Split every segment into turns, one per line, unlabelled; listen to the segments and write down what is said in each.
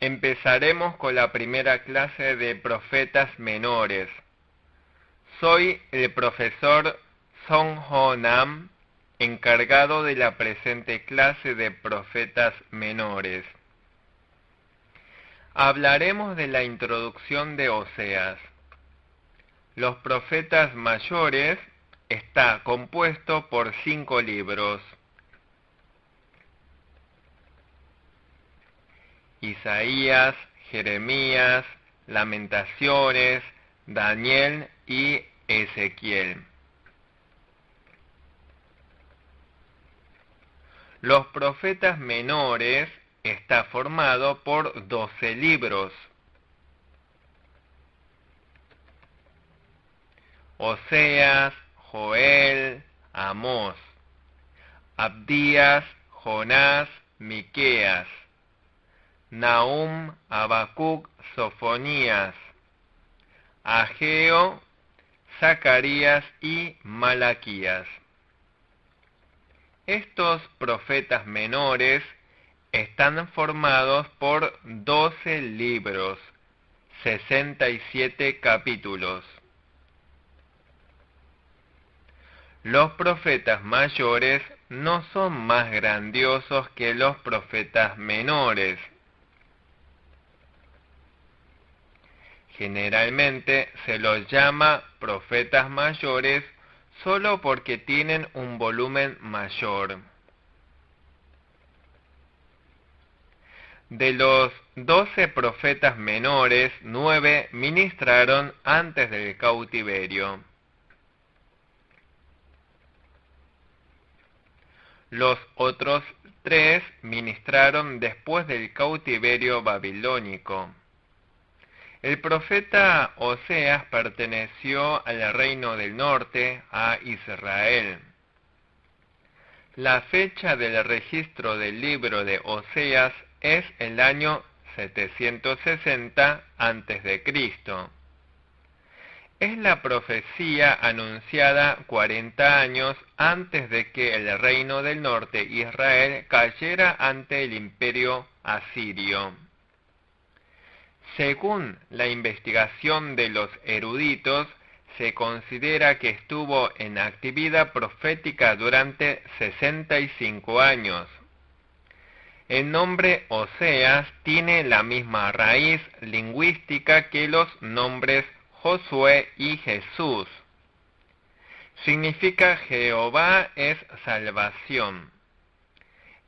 Empezaremos con la primera clase de profetas menores. Soy el profesor Song Ho Nam, encargado de la presente clase de profetas menores. Hablaremos de la introducción de Oseas. Los profetas mayores está compuesto por 5 libros: Isaías, Jeremías, Lamentaciones, Daniel y Ezequiel. Los profetas menores está formado por 12 libros: Oseas, Joel, Amós, Abdías, Jonás, Miqueas, Nahum, Habacuc, Sofonías, Ageo, Zacarías y Malaquías. Estos profetas menores están formados por 12 libros, 67 capítulos. Los profetas mayores no son más grandiosos que los profetas menores. Generalmente se los llama profetas mayores solo porque tienen un volumen mayor. De los 12 profetas menores, 9 ministraron antes del cautiverio. Los otros 3 ministraron después del cautiverio babilónico. El profeta Oseas perteneció al reino del norte, a Israel. La fecha del registro del libro de Oseas es el año 760 a.C. Es la profecía anunciada 40 años antes de que el reino del norte, Israel, cayera ante el imperio asirio. Según la investigación de los eruditos, se considera que estuvo en actividad profética durante 65 años. El nombre Oseas tiene la misma raíz lingüística que los nombres Josué y Jesús. Significa Jehová es salvación.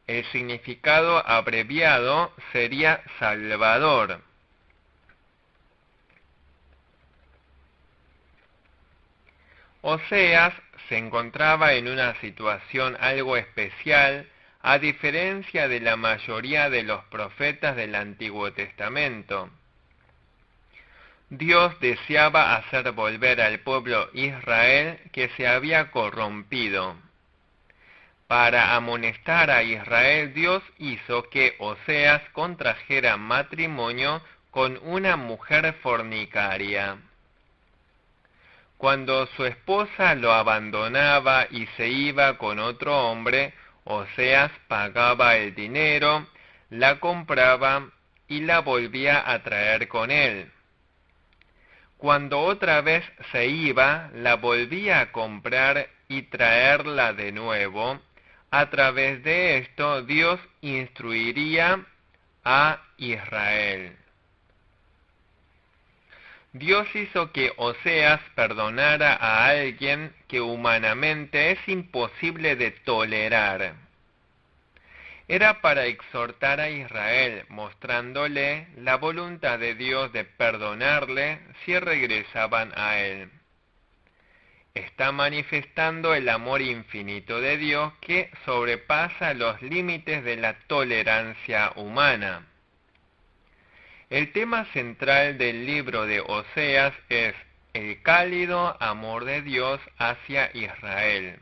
El significado abreviado sería Salvador. Oseas se encontraba en una situación algo especial, a diferencia de la mayoría de los profetas del Antiguo Testamento. Dios deseaba hacer volver al pueblo Israel que se había corrompido. Para amonestar a Israel, Dios hizo que Oseas contrajera matrimonio con una mujer fornicaria. Cuando su esposa lo abandonaba y se iba con otro hombre, Oseas pagaba el dinero, la compraba y la volvía a traer con él. Cuando otra vez se iba, la volvía a comprar y traerla de nuevo. A través de esto, Dios instruiría a Israel. Dios hizo que Oseas perdonara a alguien que humanamente es imposible de tolerar. Era para exhortar a Israel, mostrándole la voluntad de Dios de perdonarle si regresaban a él. Está manifestando el amor infinito de Dios que sobrepasa los límites de la tolerancia humana. El tema central del libro de Oseas es el cálido amor de Dios hacia Israel.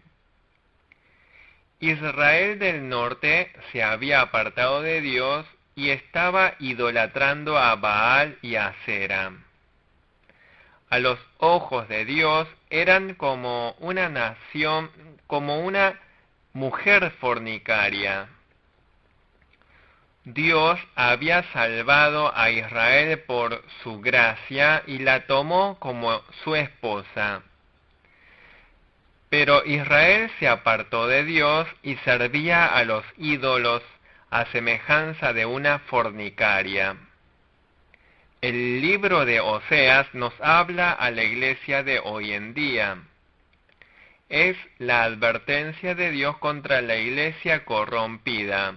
Israel del norte se había apartado de Dios y estaba idolatrando a Baal y a Asera. A los ojos de Dios eran como una nación, como una mujer fornicaria. Dios había salvado a Israel por su gracia y la tomó como su esposa. Pero Israel se apartó de Dios y servía a los ídolos a semejanza de una fornicaria. El libro de Oseas nos habla a la iglesia de hoy en día. Es la advertencia de Dios contra la iglesia corrompida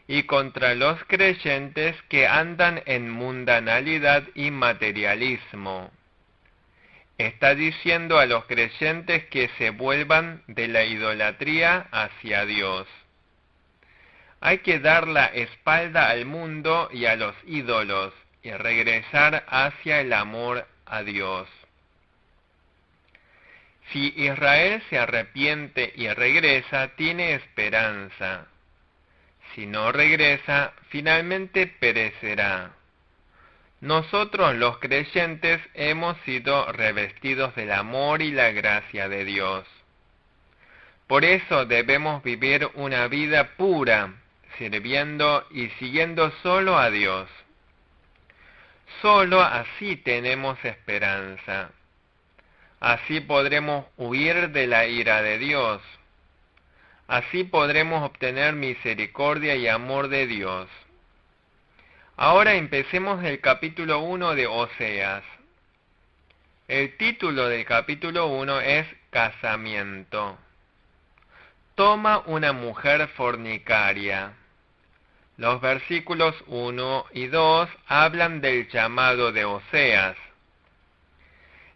y contra los creyentes que andan en mundanalidad y materialismo. Está diciendo a los creyentes que se vuelvan de la idolatría hacia Dios. Hay que dar la espalda al mundo y a los ídolos y regresar hacia el amor a Dios. Si Israel se arrepiente y regresa, tiene esperanza. Si no regresa, finalmente perecerá. Nosotros los creyentes hemos sido revestidos del amor y la gracia de Dios. Por eso debemos vivir una vida pura, sirviendo y siguiendo solo a Dios. Solo así tenemos esperanza. Así podremos huir de la ira de Dios. Así podremos obtener misericordia y amor de Dios. Ahora empecemos el capítulo 1 de Oseas. El título del capítulo 1 es Casamiento. Toma una mujer fornicaria. Los versículos 1 y 2 hablan del llamado de Oseas.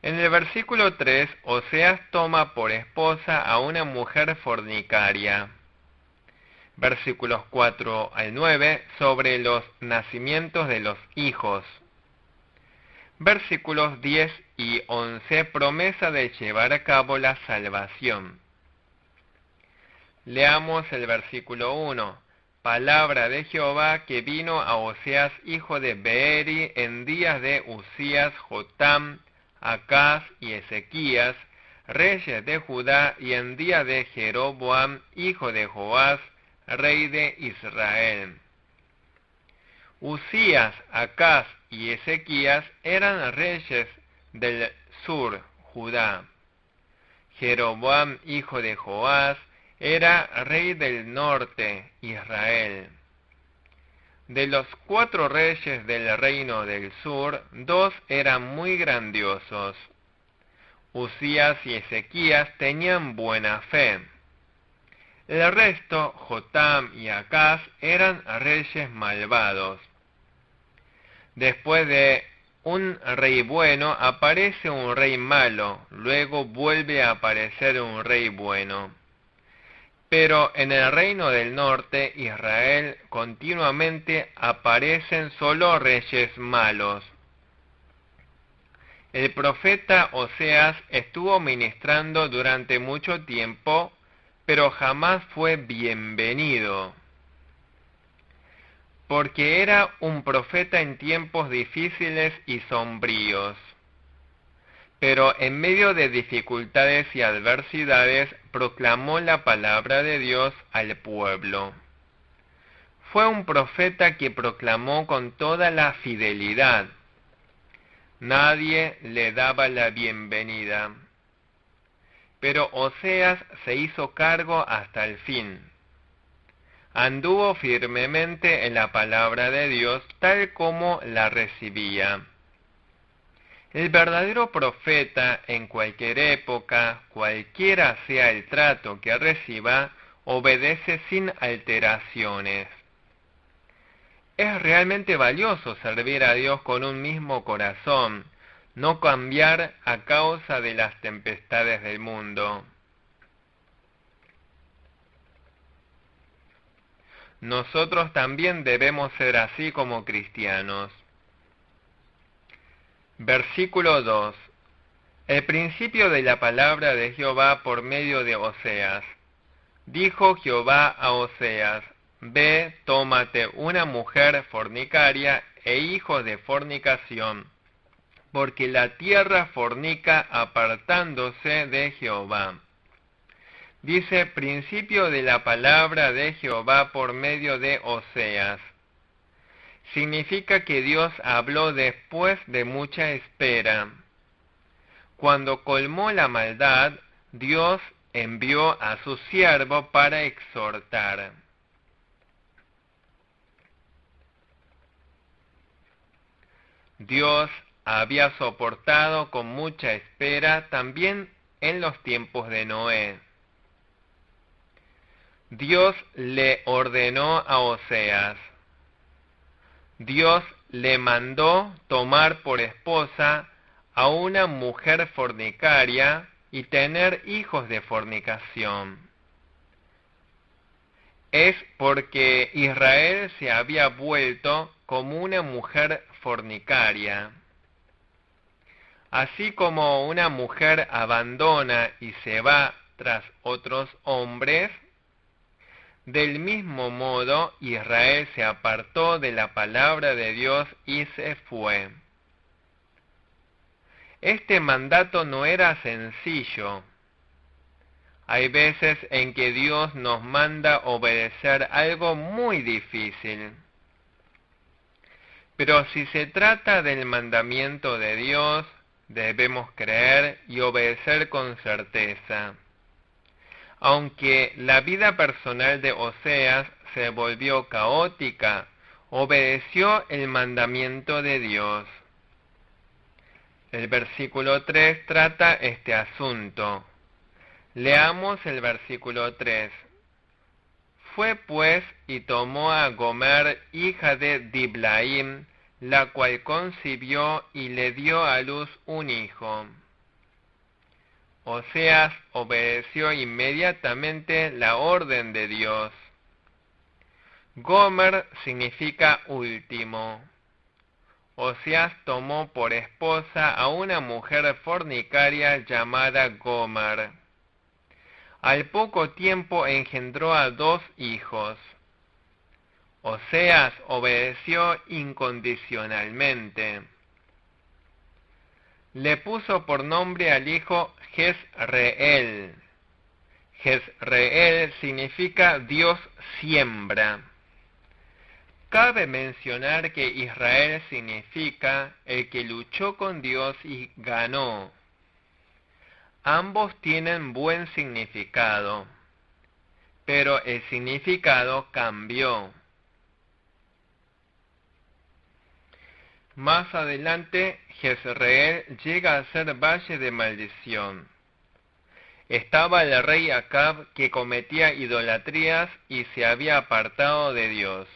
En el versículo 3, Oseas toma por esposa a una mujer fornicaria. Versículos 4 al 9, sobre los nacimientos de los hijos. Versículos 10 y 11, promesa de llevar a cabo la salvación. Leamos el versículo 1. Palabra de Jehová que vino a Oseas, hijo de Beeri, en días de Usías, Jotam, Acaz y Ezequías, reyes de Judá, y en día de Jeroboam, hijo de Joás, rey de Israel. Usías, Acaz y Ezequías eran reyes del sur, Judá. Jeroboam, hijo de Joás, era rey del norte, Israel. De los 4 reyes del reino del sur, 2 eran muy grandiosos. Usías y Ezequías tenían buena fe. El resto, Jotam y Acaz, eran reyes malvados. Después de un rey bueno, aparece un rey malo, luego vuelve a aparecer un rey bueno. Pero en el reino del norte, Israel, continuamente aparecen solo reyes malos. El profeta Oseas estuvo ministrando durante mucho tiempo, pero jamás fue bienvenido, porque era un profeta en tiempos difíciles y sombríos. Pero en medio de dificultades y adversidades, proclamó la palabra de Dios al pueblo. Fue un profeta que proclamó con toda la fidelidad. Nadie le daba la bienvenida. Pero Oseas se hizo cargo hasta el fin. Anduvo firmemente en la palabra de Dios tal como la recibía. El verdadero profeta, en cualquier época, cualquiera sea el trato que reciba, obedece sin alteraciones. Es realmente valioso servir a Dios con un mismo corazón, no cambiar a causa de las tempestades del mundo. Nosotros también debemos ser así como cristianos. Versículo 2. El principio de la palabra de Jehová por medio de Oseas. Dijo Jehová a Oseas: Ve, tómate una mujer fornicaria e hijo de fornicación, porque la tierra fornica apartándose de Jehová. Dice principio de la palabra de Jehová por medio de Oseas. significa que Dios habló después de mucha espera. Cuando colmó la maldad, Dios envió a su siervo para exhortar. Dios había soportado con mucha espera también en los tiempos de Noé. Dios le ordenó a Oseas. Dios le mandó tomar por esposa a una mujer fornicaria y tener hijos de fornicación. Es porque Israel se había vuelto como una mujer fornicaria. Así como una mujer abandona y se va tras otros hombres, del mismo modo Israel se apartó de la palabra de Dios y se fue. Este mandato no era sencillo. Hay veces en que Dios nos manda obedecer algo muy difícil. Pero si se trata del mandamiento de Dios, debemos creer y obedecer con certeza. Aunque la vida personal de Oseas se volvió caótica, obedeció el mandamiento de Dios. El versículo 3 trata este asunto. Leamos el versículo 3. Fue pues y tomó a Gomer, hija de Diblaim, la cual concibió y le dio a luz un hijo. Oseas obedeció inmediatamente la orden de Dios. Gomer significa último. Oseas tomó por esposa a una mujer fornicaria llamada Gomer. Al poco tiempo engendró a 2 hijos. Oseas obedeció incondicionalmente. Le puso por nombre al hijo Jezreel. Jezreel significa Dios siembra. Cabe mencionar que Israel significa el que luchó con Dios y ganó. Ambos tienen buen significado, pero el significado cambió. Más adelante, Jezreel llega a ser valle de maldición. Estaba el rey Acab, que cometía idolatrías y se había apartado de Dios.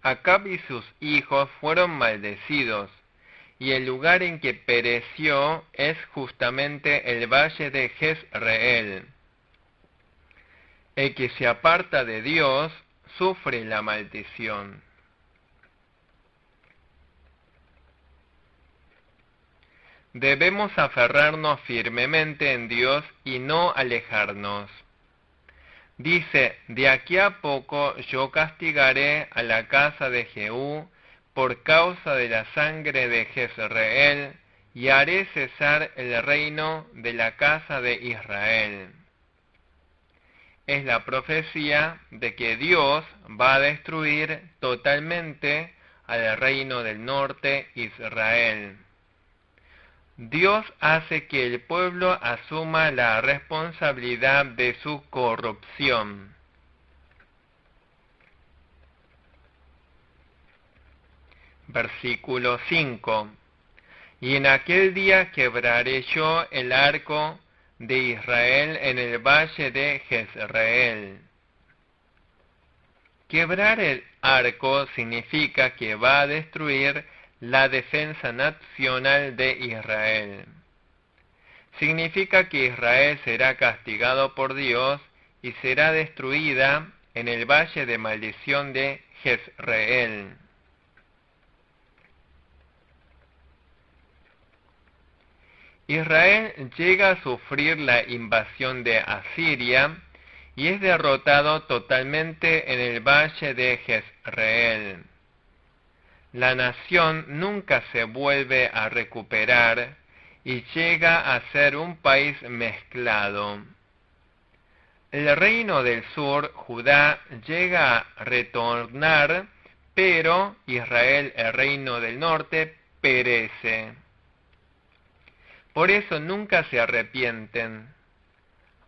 Acab y sus hijos fueron maldecidos, y el lugar en que pereció es justamente el valle de Jezreel. El que se aparta de Dios sufre la maldición. Debemos aferrarnos firmemente en Dios y no alejarnos. Dice, de aquí a poco yo castigaré a la casa de Jehú por causa de la sangre de Jezreel, y haré cesar el reino de la casa de Israel. Es la profecía de que Dios va a destruir totalmente al reino del norte, Israel. Dios hace que el pueblo asuma la responsabilidad de su corrupción. Versículo 5. Y en aquel día quebraré yo el arco de Israel en el valle de Jezreel. Quebrar el arco significa que va a destruir la defensa nacional de Israel. Significa que Israel será castigado por Dios y será destruida en el valle de maldición de Jezreel. Israel llega a sufrir la invasión de Asiria y es derrotado totalmente en el valle de Jezreel. La nación nunca se vuelve a recuperar y llega a ser un país mezclado. El reino del sur, Judá, llega a retornar, pero Israel, el reino del norte, perece. Por eso nunca se arrepienten.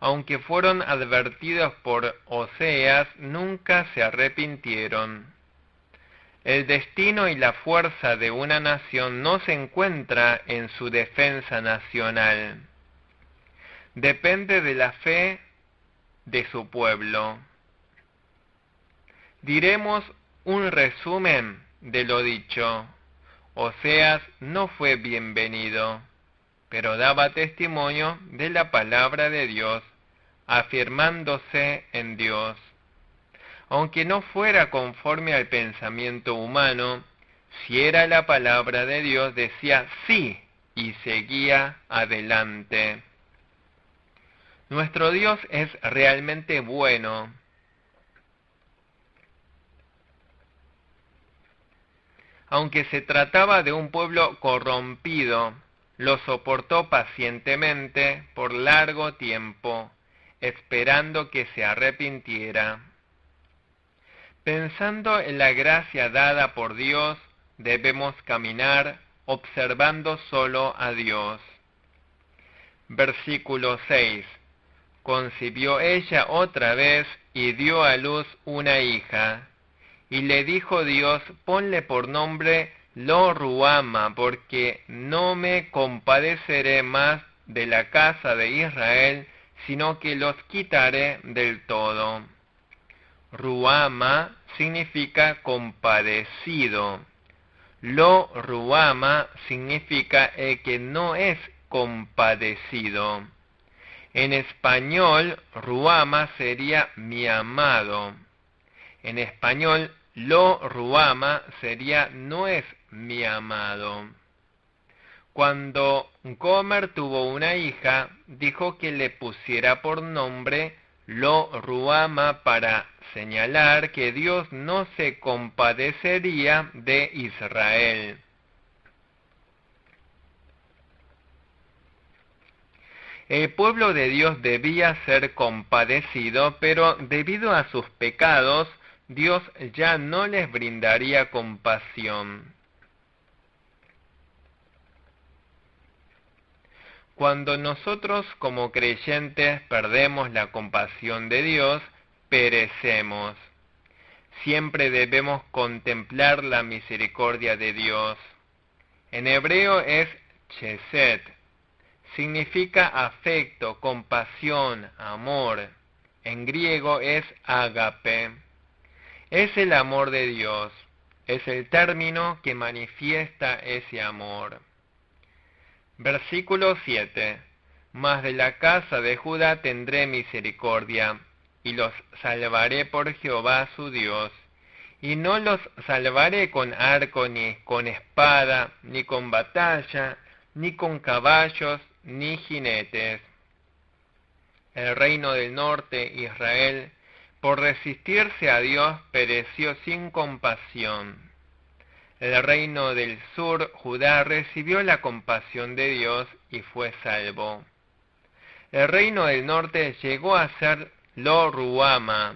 Aunque fueron advertidos por Oseas, nunca se arrepintieron. El destino y la fuerza de una nación no se encuentra en su defensa nacional. Depende de la fe de su pueblo. Diremos un resumen de lo dicho. Oseas no fue bienvenido, pero daba testimonio de la palabra de Dios, afirmándose en Dios. Aunque no fuera conforme al pensamiento humano, si era la palabra de Dios, decía sí y seguía adelante. Nuestro Dios es realmente bueno. Aunque se trataba de un pueblo corrompido, lo soportó pacientemente por largo tiempo, esperando que se arrepintiera. Pensando en la gracia dada por Dios, debemos caminar observando solo a Dios. Versículo 6. Concibió ella otra vez y dio a luz una hija. Y le dijo Dios, ponle por nombre Lo-Ruama, porque no me compadeceré más de la casa de Israel, sino que los quitaré del todo. Ruama significa compadecido. Lo-Ruama significa el que no es compadecido. En español, Ruama sería mi amado. En español, Lo-Ruama sería no es mi amado. Cuando Gomer tuvo una hija, dijo que le pusiera por nombre Lo-Ruama para señalar que Dios no se compadecería de Israel. El pueblo de Dios debía ser compadecido, pero debido a sus pecados, Dios ya no les brindaría compasión. Cuando nosotros como creyentes perdemos la compasión de Dios, perecemos. Siempre debemos contemplar la misericordia de Dios. En hebreo es chesed. Significa afecto, compasión, amor. En griego es ágape. Es el amor de Dios. Es el término que manifiesta ese amor. Versículo 7. Mas de la casa de Judá tendré misericordia, y los salvaré por Jehová su Dios. Y no los salvaré con arco, ni con espada, ni con batalla, ni con caballos, ni jinetes. El reino del norte, Israel, por resistirse a Dios, pereció sin compasión. El reino del sur, Judá, recibió la compasión de Dios y fue salvo. El reino del norte llegó a ser Lo-Ruama,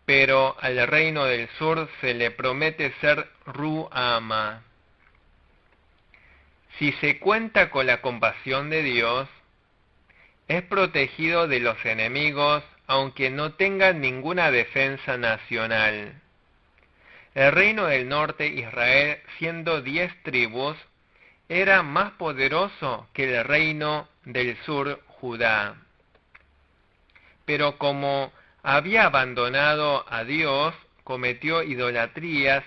pero al reino del sur se le promete ser Ruama. Si se cuenta con la compasión de Dios, es protegido de los enemigos, aunque no tenga ninguna defensa nacional. El reino del norte, Israel, siendo 10 tribus, era más poderoso que el reino del sur, Judá. Pero como había abandonado a Dios, cometió idolatrías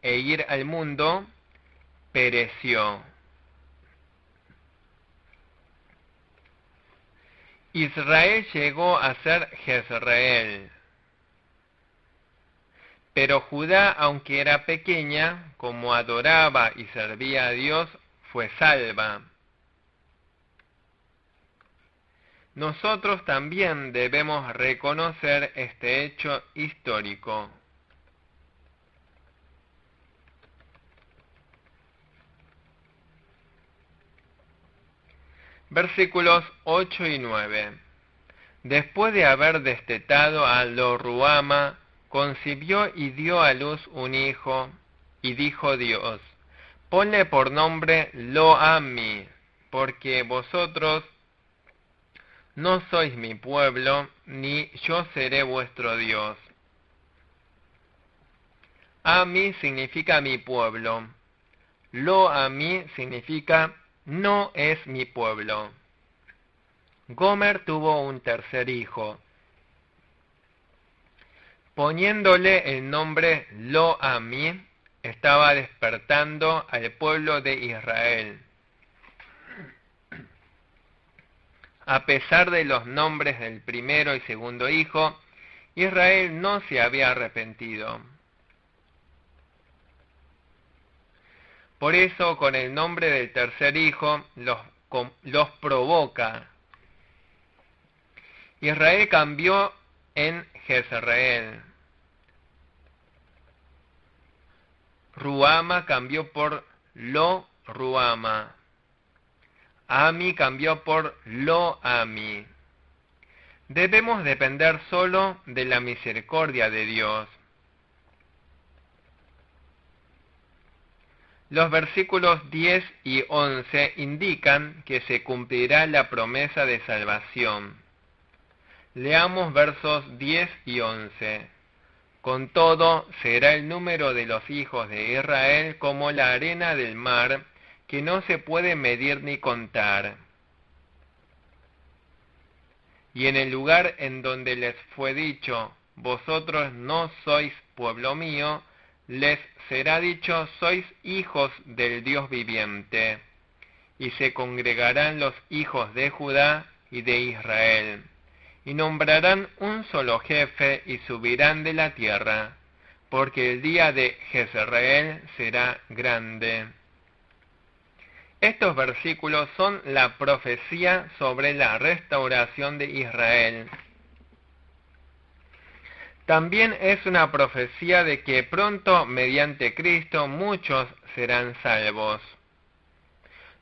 e ir al mundo, pereció. Israel llegó a ser Jezreel. Pero Judá, aunque era pequeña, como adoraba y servía a Dios, fue salva. Nosotros también debemos reconocer este hecho histórico. Versículos 8 y 9. Después de haber destetado a Lo-Ruama, concibió y dio a luz un hijo, y dijo Dios, ponle por nombre Lo-Ammi, porque vosotros no sois mi pueblo, ni yo seré vuestro Dios. Ammi significa mi pueblo. Lo-Ammi significa no es mi pueblo. Gomer tuvo un tercer hijo, poniéndole el nombre Lo-Ammi, estaba despertando al pueblo de Israel. A pesar de los nombres del primero y segundo hijo, Israel no se había arrepentido. Por eso, con el nombre del tercer hijo, los provoca. Israel cambió en Jezreel. Ruama cambió por Lo-Ruama. Ammi cambió por Lo-Ammi. Debemos depender solo de la misericordia de Dios. Los versículos 10 y 11 indican que se cumplirá la promesa de salvación. Leamos versos 10 y 11. Con todo, será el número de los hijos de Israel como la arena del mar, que no se puede medir ni contar. Y en el lugar en donde les fue dicho, vosotros no sois pueblo mío, les será dicho, sois hijos del Dios viviente. Y se congregarán los hijos de Judá y de Israel, y nombrarán un solo jefe y subirán de la tierra, porque el día de Jezreel será grande. Estos versículos son la profecía sobre la restauración de Israel. También es una profecía de que pronto, mediante Cristo, muchos serán salvos.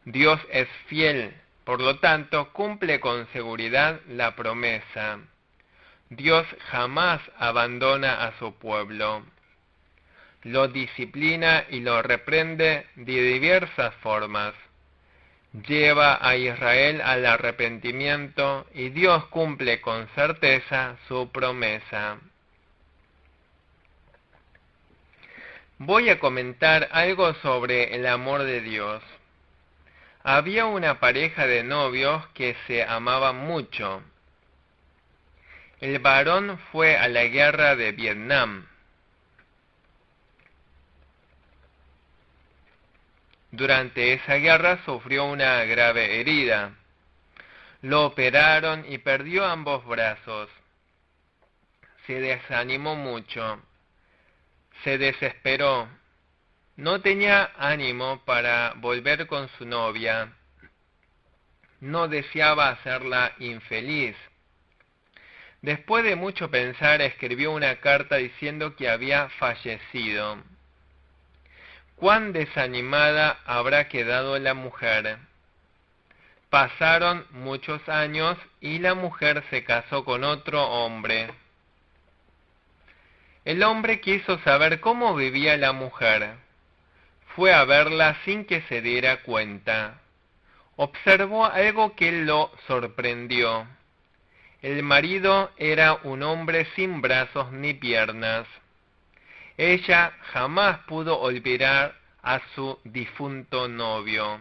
Dios es fiel, por lo tanto, cumple con seguridad la promesa. Dios jamás abandona a su pueblo. Lo disciplina y lo reprende de diversas formas. Lleva a Israel al arrepentimiento y Dios cumple con certeza su promesa. Voy a comentar algo sobre el amor de Dios. Había una pareja de novios que se amaban mucho. El varón fue a la guerra de Vietnam. Durante esa guerra sufrió una grave herida. Lo operaron y perdió ambos brazos. Se desanimó mucho. Se desesperó. No tenía ánimo para volver con su novia. No deseaba hacerla infeliz. Después de mucho pensar, escribió una carta diciendo que había fallecido. ¿Cuán desanimada habrá quedado la mujer? Pasaron muchos años y la mujer se casó con otro hombre. El hombre quiso saber cómo vivía la mujer. Fue a verla sin que se diera cuenta. Observó algo que lo sorprendió. El marido era un hombre sin brazos ni piernas. Ella jamás pudo olvidar a su difunto novio.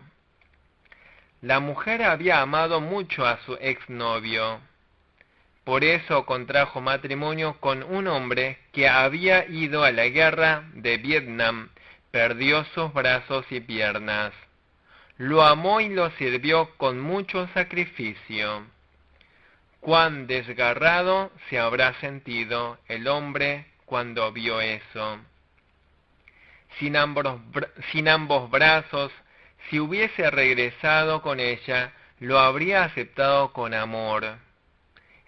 La mujer había amado mucho a su exnovio. Por eso contrajo matrimonio con un hombre que había ido a la guerra de Vietnam, perdió sus brazos y piernas. Lo amó y lo sirvió con mucho sacrificio. Cuán desgarrado se habrá sentido el hombre cuando vio eso. Sin ambos brazos, si hubiese regresado con ella, lo habría aceptado con amor.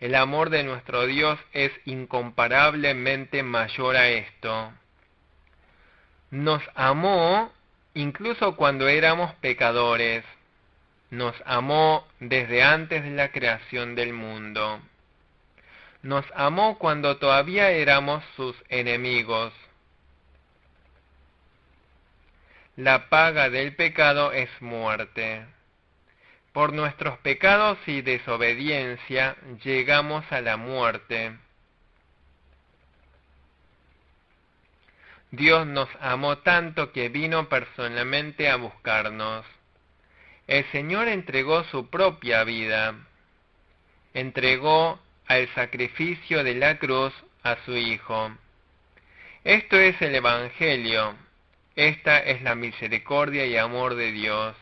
El amor de nuestro Dios es incomparablemente mayor a esto. Nos amó incluso cuando éramos pecadores. Nos amó desde antes de la creación del mundo. Nos amó cuando todavía éramos sus enemigos. La paga del pecado es muerte. Por nuestros pecados y desobediencia llegamos a la muerte. Dios nos amó tanto que vino personalmente a buscarnos. El Señor entregó su propia vida. Entregó al sacrificio de la cruz a su Hijo. Esto es el Evangelio. Esta es la misericordia y amor de Dios.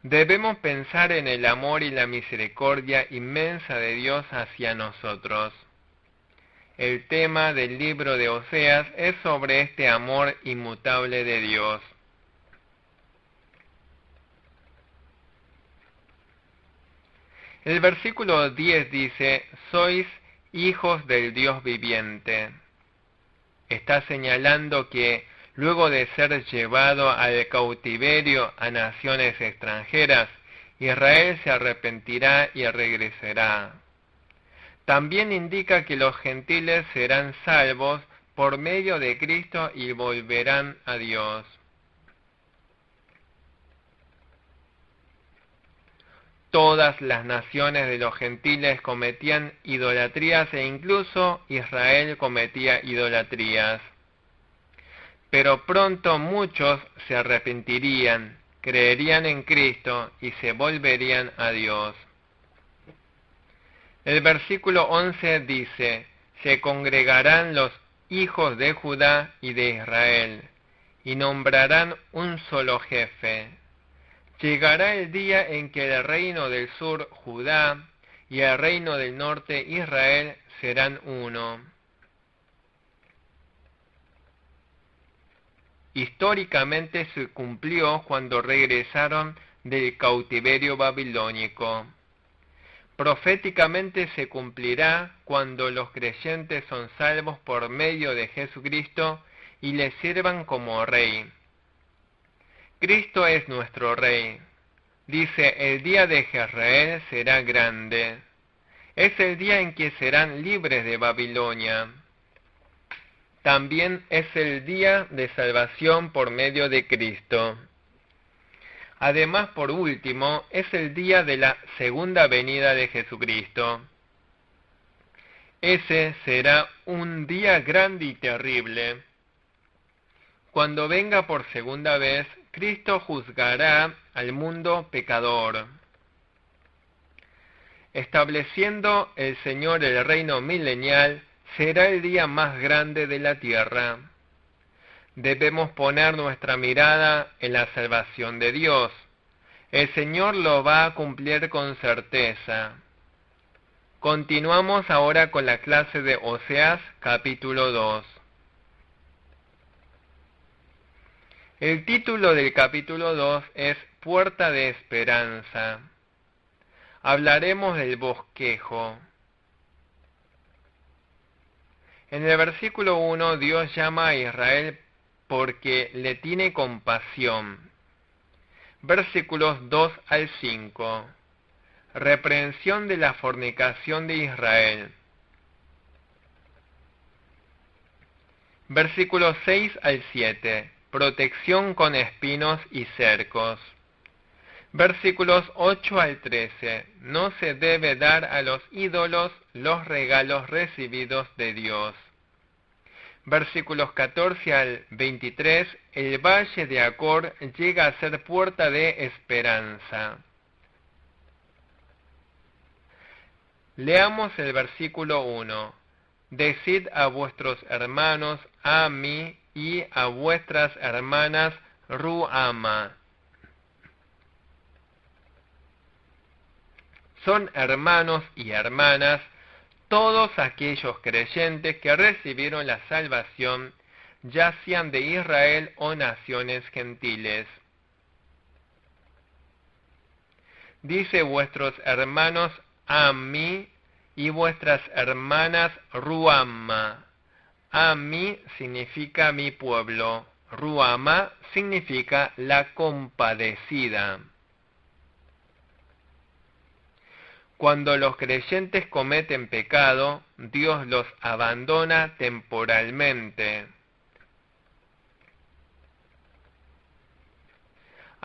Debemos pensar en el amor y la misericordia inmensa de Dios hacia nosotros. El tema del libro de Oseas es sobre este amor inmutable de Dios. El versículo 10 dice, sois hijos del Dios viviente. Está señalando que luego de ser llevado al cautiverio a naciones extranjeras, Israel se arrepentirá y regresará. También indica que los gentiles serán salvos por medio de Cristo y volverán a Dios. Todas las naciones de los gentiles cometían idolatrías e incluso Israel cometía idolatrías. Pero pronto muchos se arrepentirían, creerían en Cristo y se volverían a Dios. El versículo 11 dice, se congregarán los hijos de Judá y de Israel, y nombrarán un solo jefe. Llegará el día en que el reino del sur, Judá, y el reino del norte, Israel, serán uno. Históricamente se cumplió cuando regresaron del cautiverio babilónico. Proféticamente se cumplirá cuando los creyentes son salvos por medio de Jesucristo y le sirvan como Rey. Cristo es nuestro Rey. Dice, el día de Jezreel será grande. Es el día en que serán libres de Babilonia. También es el día de salvación por medio de Cristo. Además, por último, es el día de la segunda venida de Jesucristo. Ese será un día grande y terrible. Cuando venga por segunda vez, Cristo juzgará al mundo pecador. Estableciendo el Señor el reino milenial, será el día más grande de la tierra. Debemos poner nuestra mirada en la salvación de Dios. El Señor lo va a cumplir con certeza. Continuamos ahora con la clase de Oseas, capítulo 2. El título del capítulo 2 es Puerta de Esperanza. Hablaremos del bosquejo. En el versículo 1, Dios llama a Israel porque le tiene compasión. Versículos 2 al 5. Reprensión de la fornicación de Israel. Versículos 6 al 7. Protección con espinos y cercos. Versículos 8 al 13. No se debe dar a los ídolos los regalos recibidos de Dios. Versículos 14 al 23. El valle de Acor llega a ser puerta de esperanza. Leamos el versículo 1. Decid a vuestros hermanos, a mí y a vuestras hermanas, Ruama. Son hermanos y hermanas todos aquellos creyentes que recibieron la salvación, ya sean de Israel o naciones gentiles. Dice vuestros hermanos Ammi y vuestras hermanas Ruama. Ammi significa mi pueblo, Ruama significa la compadecida. Cuando los creyentes cometen pecado, Dios los abandona temporalmente.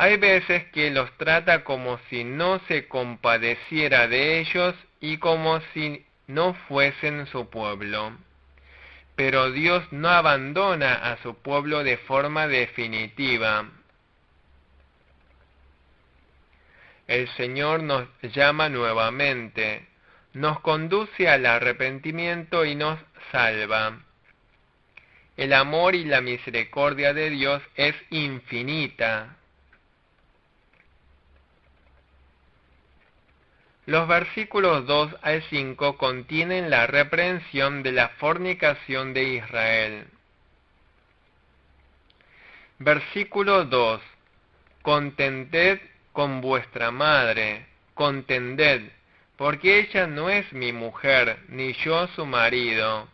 Hay veces que los trata como si no se compadeciera de ellos y como si no fuesen su pueblo. Pero Dios no abandona a su pueblo de forma definitiva. El Señor nos llama nuevamente, nos conduce al arrepentimiento y nos salva. El amor y la misericordia de Dios es infinita. Los versículos 2 al 5 contienen la reprensión de la fornicación de Israel. Versículo 2. Contended con vuestra madre, contended, porque ella no es mi mujer, ni yo su marido.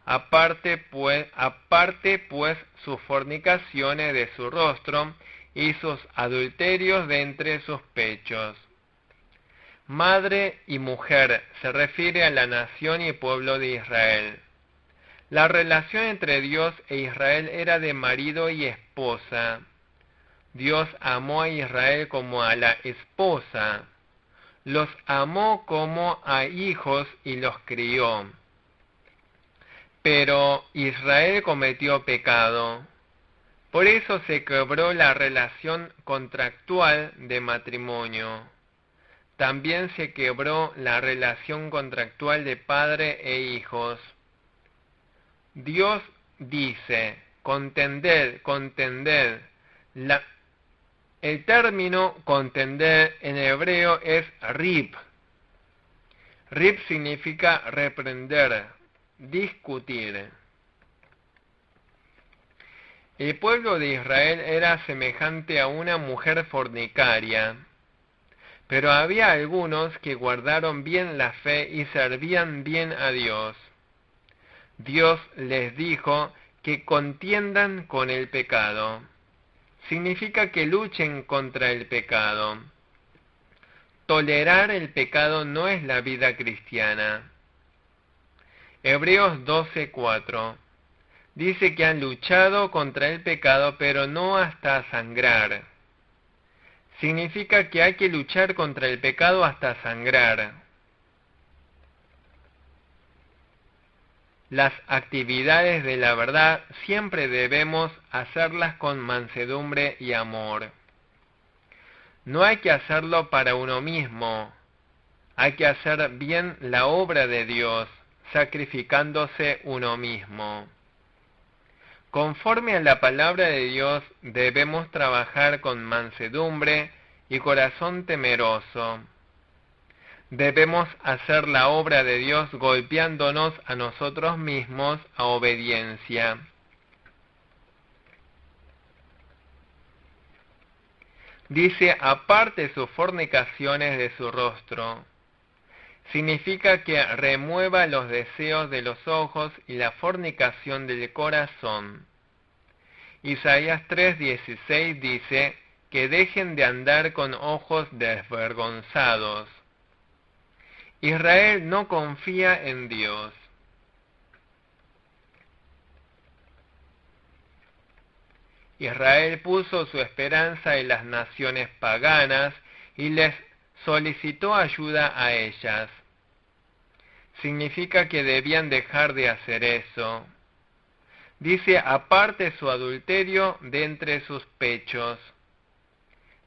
Aparte pues sus fornicaciones de su rostro, y sus adulterios de entre sus pechos. Madre y mujer se refiere a la nación y pueblo de Israel. La relación entre Dios e Israel era de marido y esposa. Dios amó a Israel como a la esposa. Los amó como a hijos y los crió. Pero Israel cometió pecado. Por eso se quebró la relación contractual de matrimonio. También se quebró la relación contractual de padre e hijos. Dios dice, contended, contended. El término contender en hebreo es rib. Rib significa reprender, discutir. El pueblo de Israel era semejante a una mujer fornicaria. Pero había algunos que guardaron bien la fe y servían bien a Dios. Dios les dijo que contiendan con el pecado. Significa que luchen contra el pecado. Tolerar el pecado no es la vida cristiana. Hebreos 12:4 dice que han luchado contra el pecado, pero no hasta sangrar. Significa que hay que luchar contra el pecado hasta sangrar. Las actividades de la verdad siempre debemos hacerlas con mansedumbre y amor. No hay que hacerlo para uno mismo. Hay que hacer bien la obra de Dios, sacrificándose uno mismo. Conforme a la palabra de Dios, debemos trabajar con mansedumbre y corazón temeroso. Debemos hacer la obra de Dios golpeándonos a nosotros mismos a obediencia. Dice, aparte sus fornicaciones de su rostro. Significa que remueva los deseos de los ojos y la fornicación del corazón. Isaías 3:16 dice que dejen de andar con ojos desvergonzados. Israel no confía en Dios. Israel puso su esperanza en las naciones paganas y les solicitó ayuda a ellas. Significa que debían dejar de hacer eso. Dice, aparte su adulterio de entre sus pechos.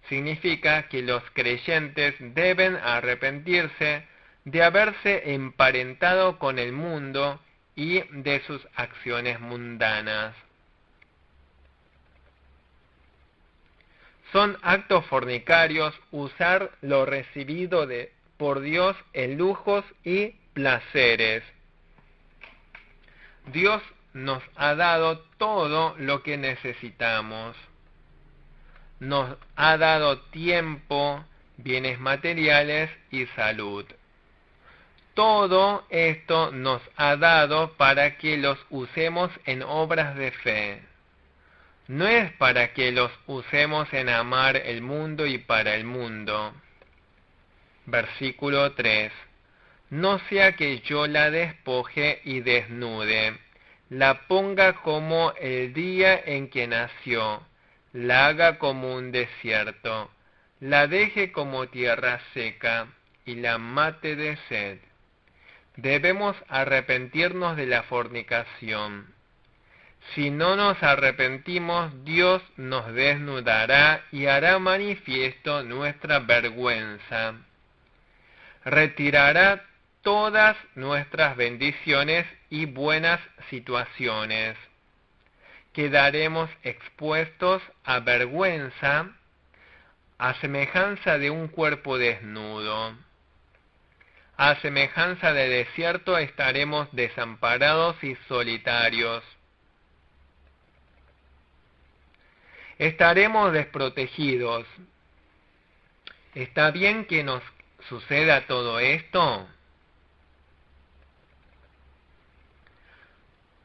Significa que los creyentes deben arrepentirse de haberse emparentado con el mundo y de sus acciones mundanas. Son actos fornicarios usar lo recibido por Dios en lujos y placeres. Dios nos ha dado todo lo que necesitamos. Nos ha dado tiempo, bienes materiales y salud. Todo esto nos ha dado para que los usemos en obras de fe. No es para que los usemos en amar el mundo y para el mundo. Versículo 3. No sea que yo la despoje y desnude, la ponga como el día en que nació, la haga como un desierto, la deje como tierra seca y la mate de sed. Debemos arrepentirnos de la fornicación. Si no nos arrepentimos, Dios nos desnudará y hará manifiesto nuestra vergüenza. Retirará todas nuestras bendiciones y buenas situaciones. Quedaremos expuestos a vergüenza, a semejanza de un cuerpo desnudo. A semejanza de desierto estaremos desamparados y solitarios. Estaremos desprotegidos. ¿Está bien que nos suceda todo esto?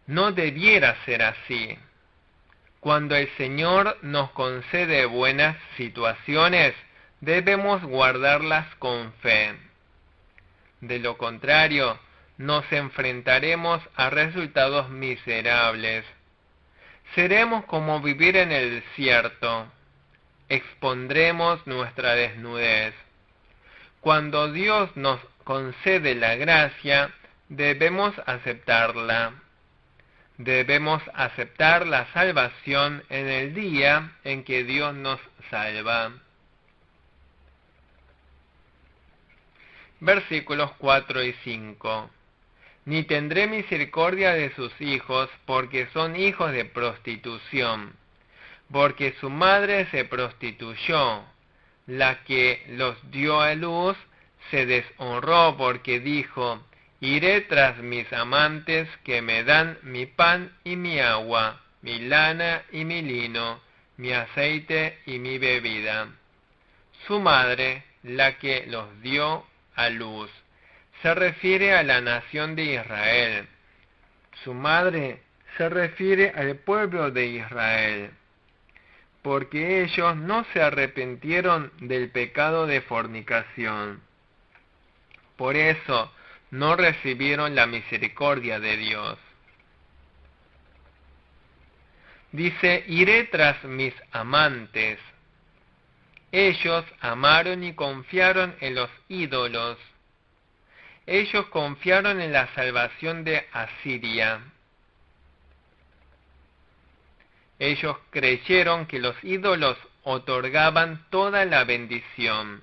No debiera ser así. Cuando el Señor nos concede buenas situaciones, debemos guardarlas con fe. De lo contrario, nos enfrentaremos a resultados miserables. Seremos como vivir en el desierto. Expondremos nuestra desnudez. Cuando Dios nos concede la gracia, debemos aceptarla. Debemos aceptar la salvación en el día en que Dios nos salva. Versículos 4 y 5. Ni tendré misericordia de sus hijos, porque son hijos de prostitución, porque su madre se prostituyó, la que los dio a luz se deshonró, porque dijo: iré tras mis amantes que me dan mi pan y mi agua, mi lana y mi lino, mi aceite y mi bebida. Su madre, la que los dio a luz, se refiere a la nación de Israel. Su madre se refiere al pueblo de Israel, porque ellos no se arrepintieron del pecado de fornicación. Por eso no recibieron la misericordia de Dios. Dice: iré tras mis amantes. Ellos amaron y confiaron en los ídolos. Ellos confiaron en la salvación de Asiria. Ellos creyeron que los ídolos otorgaban toda la bendición.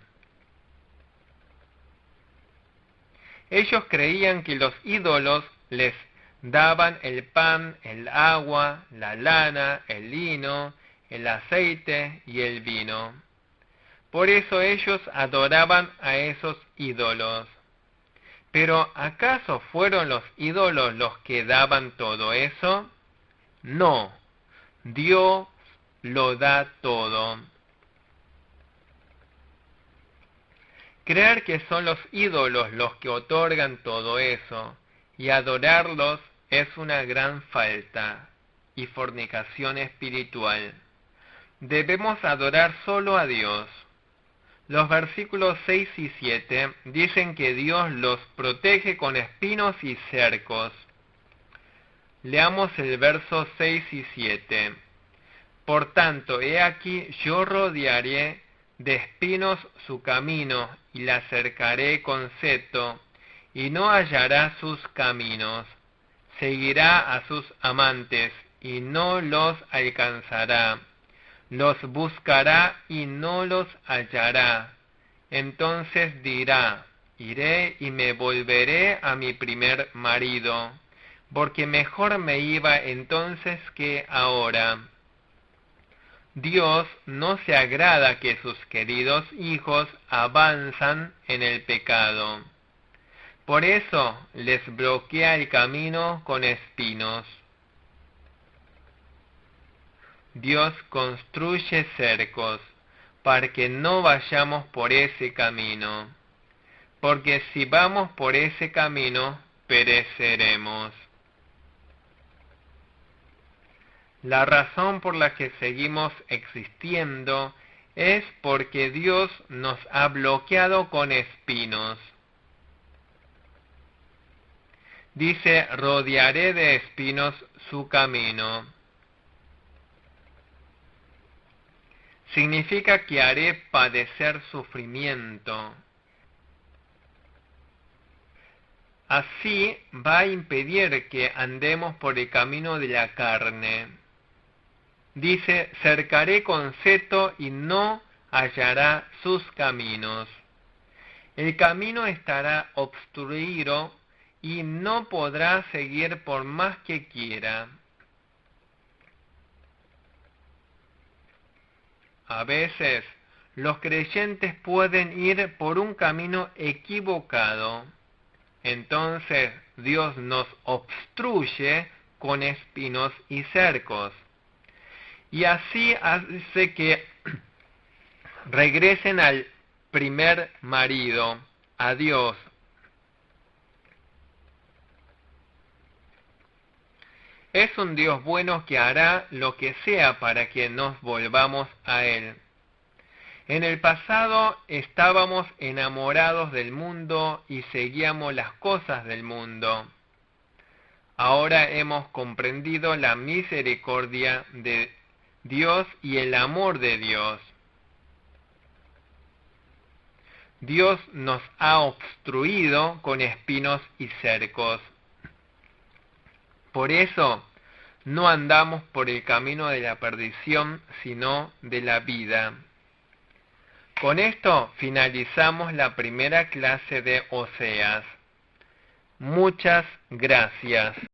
Ellos creían que los ídolos les daban el pan, el agua, la lana, el lino, el aceite y el vino. Por eso ellos adoraban a esos ídolos. Pero ¿acaso fueron los ídolos los que daban todo eso? No, Dios lo da todo. Creer que son los ídolos los que otorgan todo eso y adorarlos es una gran falta y fornicación espiritual. Debemos adorar solo a Dios. Los versículos 6 y 7 dicen que Dios los protege con espinos y cercos. Leamos el verso 6 y 7. Por tanto, he aquí yo rodearé de espinos su camino y la cercaré con seto, y no hallará sus caminos. Seguirá a sus amantes y no los alcanzará. Los buscará y no los hallará. Entonces dirá: iré y me volveré a mi primer marido, porque mejor me iba entonces que ahora. Dios no se agrada que sus queridos hijos avanzan en el pecado. Por eso les bloquea el camino con espinos. Dios construye cercos para que no vayamos por ese camino, porque si vamos por ese camino, pereceremos. La razón por la que seguimos existiendo es porque Dios nos ha bloqueado con espinos. Dice, rodearé de espinos su camino. Significa que haré padecer sufrimiento. Así va a impedir que andemos por el camino de la carne. Dice, cercaré con seto y no hallará sus caminos. El camino estará obstruido y no podrá seguir por más que quiera. A veces, los creyentes pueden ir por un camino equivocado. Entonces, Dios nos obstruye con espinos y cercos. Y así hace que regresen al primer marido, a Dios. Es un Dios bueno que hará lo que sea para que nos volvamos a Él. En el pasado estábamos enamorados del mundo y seguíamos las cosas del mundo. Ahora hemos comprendido la misericordia de Dios y el amor de Dios. Dios nos ha obstruido con espinos y cercos. Por eso, no andamos por el camino de la perdición, sino de la vida. Con esto finalizamos la primera clase de Oseas. Muchas gracias.